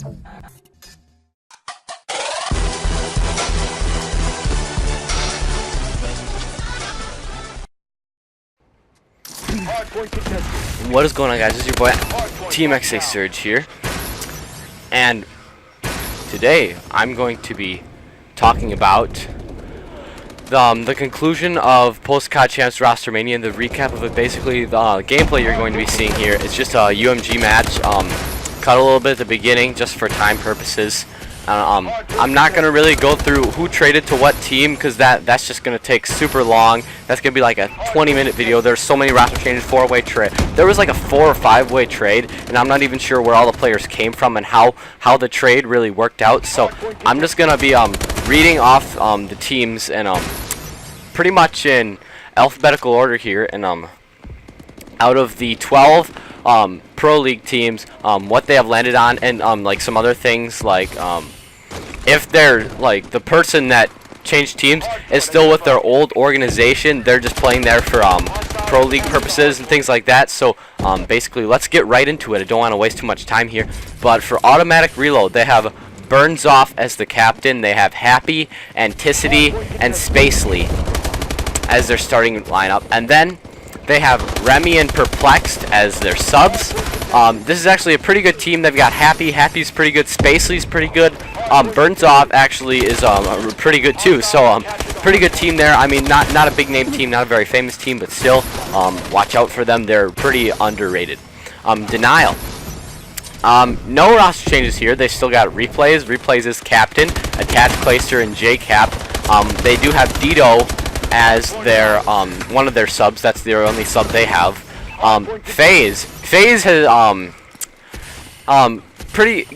What is going on, guys? This is your boy TMxA Surge here, and today I'm going to be talking about the conclusion of post-COD Champs Rostermania and the recap of it. Basically, the gameplay you're going to be seeing here is just a UMG match. Cut a little bit at the beginning just for time purposes. I'm not going to really go through who traded to what team, because that's just going to take super long. That's going to be like a 20-minute video. There's so many roster changes, 4-way trade. There was like a 4 or 5-way trade, and I'm not even sure where all the players came from and how the trade really worked out. So I'm just going to be reading off the teams and pretty much in alphabetical order here, and out of the 12 Pro League teams, what they have landed on, and like some other things, like if they're like the person that changed teams is still with their old organization, they're just playing there for Pro League purposes and things like that. So basically, let's get right into it. I don't want to waste too much time here, but for automatic reload, they have Burns Off as the captain. They have Happy, Anticity, and Spacely as their starting lineup, and then they have Remy and Perplexed as their subs. This is actually a pretty good team. They've got Happy. Happy's pretty good. Spacely's pretty good. Burns Off actually is pretty good too. So pretty good team there. I mean, not a big name team, not a very famous team, but still, watch out for them. They're pretty underrated. Denial. No roster changes here. They still got Replays. Replays is captain. Attached Clayster and JCap. They do have Dido as their one of their subs. That's their only sub they have. FaZe has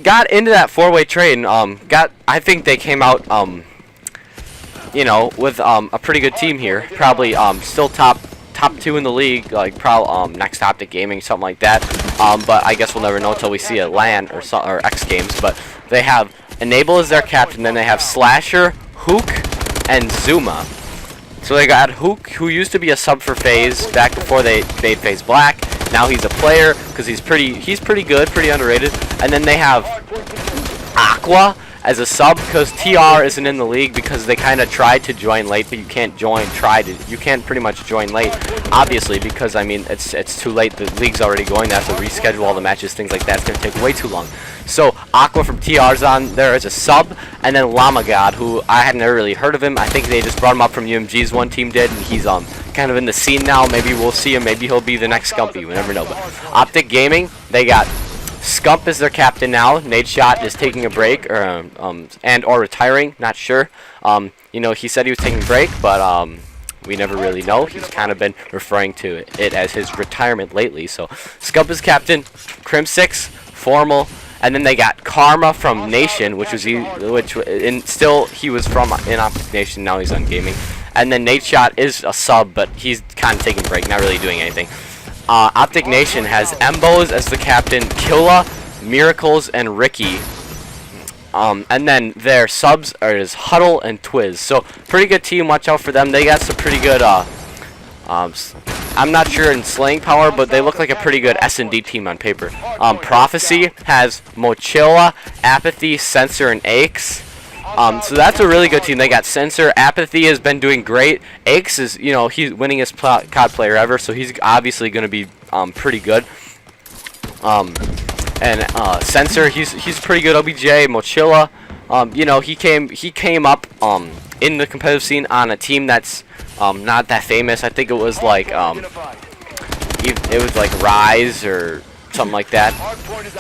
got into that 4-way trade, and I think they came out you know, with a pretty good team here. Probably still top 2 in the league, like probably next Optic Gaming, something like that. But I guess we'll never know until we see it LAN or X Games. But they have Enable as their captain, then they have Slasher, Hook, and Zuma. So they got Hook, who used to be a sub for FaZe back before they made FaZe Black. Now he's a player because he's pretty good, pretty underrated. And then they have Aqua as a sub because TR isn't in the league because they kind of tried to join late, but you can't pretty much join late, obviously, because I mean it's too late. The league's already going. They have to reschedule all the matches, things like that. It's gonna take way too long. So Aqua from TR's on there as a sub, and then Llama God, who I had never really heard of him. I think they just brought him up from UMG's one team did, and he's kind of in the scene now. Maybe we'll see him. Maybe he'll be the next Scumpy. We never know. But Optic Gaming, they got Scump is their captain now. Nadeshot is taking a break, or or retiring. Not sure. You know, he said he was taking a break, but we never really know. He's kind of been referring to it as his retirement lately. So Scump is captain. Crim6, Formal. And then they got Karma from Nation, which still he was from in Optic Nation. Now he's on gaming. And then Nadeshot is a sub, but he's kind of taking a break, not really doing anything. Optic Nation has Embos as the captain, Killa, Miracles, and Ricky. And then their subs is Huddle and Twiz. So pretty good team. Watch out for them. They got some pretty good. I'm not sure in slaying power, but they look like a pretty good S&D team on paper. Prophecy has Mochila, Apathy, Sensor, and Aches. So that's a really good team. They got Sensor. Apathy has been doing great. Aches is, you know, he's winningest COD player ever, so he's obviously going to be pretty good. And Sensor, he's pretty good. OBJ, Mochila, you know, he came up in the competitive scene on a team that's not that famous. I think it was like Rise or something like that.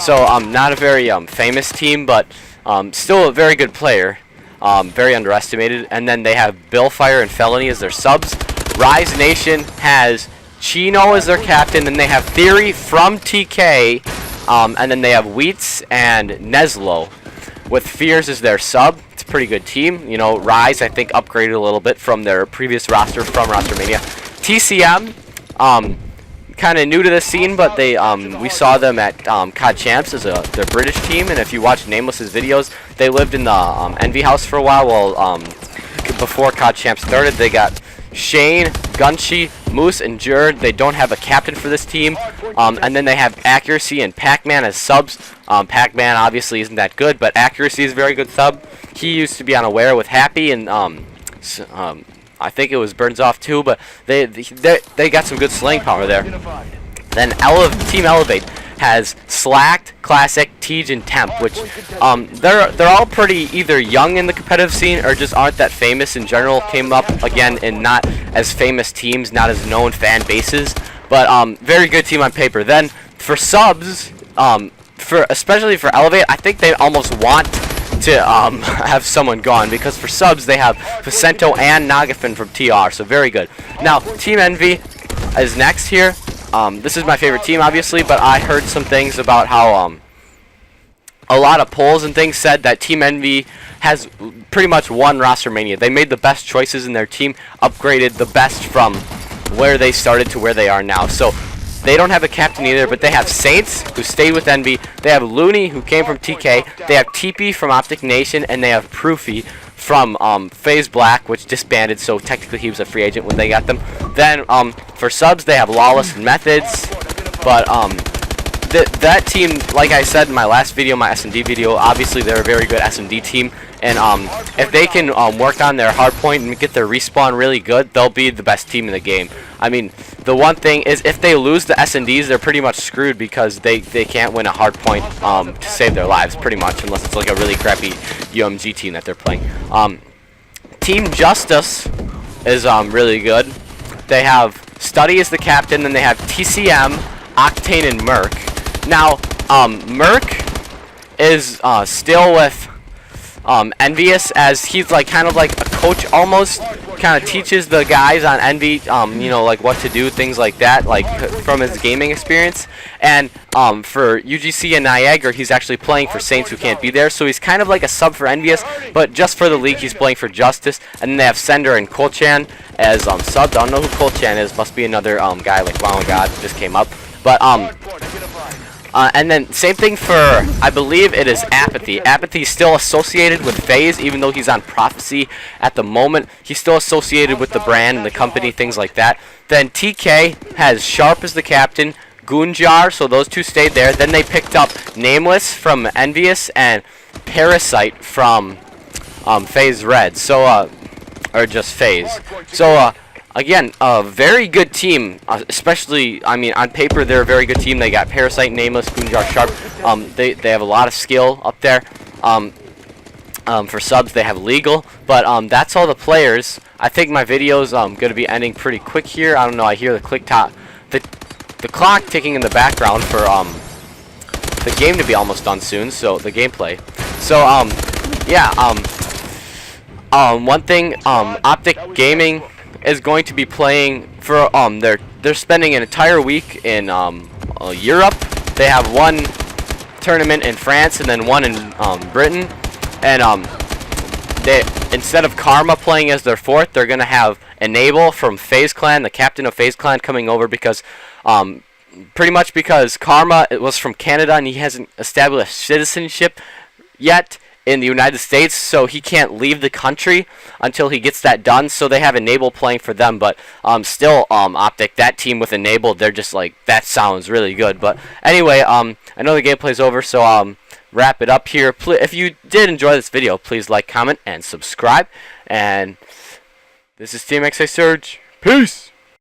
So not a very famous team, but still a very good player. Very underestimated. And then they have Billfire and Felony as their subs. Rise Nation has Chino as their captain. Then they have Theory from TK. And then they have Wheats and Neslo with Fears as their sub. It's a pretty good team. You know, Rise, I think, upgraded a little bit from their previous roster from Rostermania. TCM, kind of new to the scene, but they we saw them at COD Champs as their British team, and if you watch Nameless's videos, they lived in the Envy House for a while before COD Champs started. They got Shane, Gunshi, Moose, and Jerd. They don't have a captain for this team. And then they have Accuracy and Pac-Man as subs. Pac-Man obviously isn't that good, but Accuracy is a very good sub. He used to be on Aware with Happy, and I think it was Burns Off too, but they got some good slaying power there. Then Team Elevate has Slacked, Classic, Tej, and Temp, which they're all pretty either young in the competitive scene or just aren't that famous in general. Came up again in not as famous teams, not as known fan bases, but very good team on paper. Then for subs, especially for Elevate, I think they almost want to have someone gone, because for subs they have Vicento and Nagafin from TR, so very good. Now Team Envy is next here. This is my favorite team, obviously, but I heard some things about how a lot of polls and things said that Team Envy has pretty much won Rostermania. They made the best choices in their team, upgraded the best from where they started to where they are now. So they don't have a captain either, but they have Saints, who stayed with Envy. They have Looney, who came from TK. They have TP from Optic Nation, and they have Proofy from FaZe Black, which disbanded, so technically he was a free agent when they got them. Then for subs, they have Lawless and Methods, but that team, like I said in my last video, my S&D video, obviously they're a very good S&D team, and if they can work on their hardpoint and get their respawn really good, they'll be the best team in the game. I mean, the one thing is, if they lose the S&Ds, they're pretty much screwed, because they can't win a hardpoint to save their lives, pretty much, unless it's like a really crappy UMG team that they're playing. Team Justice is really good. They have Study as the captain, and they have TCM, Octane, and Merc. Now, Merc is still with Envious, as he's like kind of like a coach almost, kind of teaches the guys on Envy, you know, like what to do, things like that, like from his gaming experience. And for UGC and Niagara, he's actually playing for Saints, who can't be there, so he's kind of like a sub for Envious, but just for the league he's playing for Justice. And then they have Sender and Kolchan as subs. I don't know who Kolchan is, must be another guy like Wow and God just came up. But and then same thing for, I believe it is Apathy. Apathy is still associated with FaZe, even though he's on Prophecy at the moment. He's still associated with the brand and the company, things like that. Then TK has Sharp as the captain, Gunjar, so those two stayed there. Then they picked up Nameless from Envious and Parasite from FaZe Red, so or just FaZe. So again, a very good team, especially, I mean, on paper, they're a very good team. They got Parasite, Nameless, Gunjar, Sharp. They have a lot of skill up there. For subs, they have Legal. But that's all the players. I think my video's going to be ending pretty quick here. I don't know, I hear the clock ticking in the background for the game to be almost done soon, so the gameplay. So, yeah, one thing, Optic Gaming is going to be playing for they're spending an entire week in Europe. They have one tournament in France and then one in Britain, and they, instead of Karma playing as their fourth, they're gonna have Enable from FaZe Clan, the captain of FaZe Clan, coming over, because pretty much because Karma was from Canada and he hasn't established citizenship yet in the United States, so he can't leave the country until he gets that done. So they have Enable playing for them, but still, Optic, that team with Enable, they're just like, that sounds really good. But anyway, I know the gameplay's over, so wrap it up here. If you did enjoy this video, please like, comment, and subscribe. And this is TMxA Surge. Peace!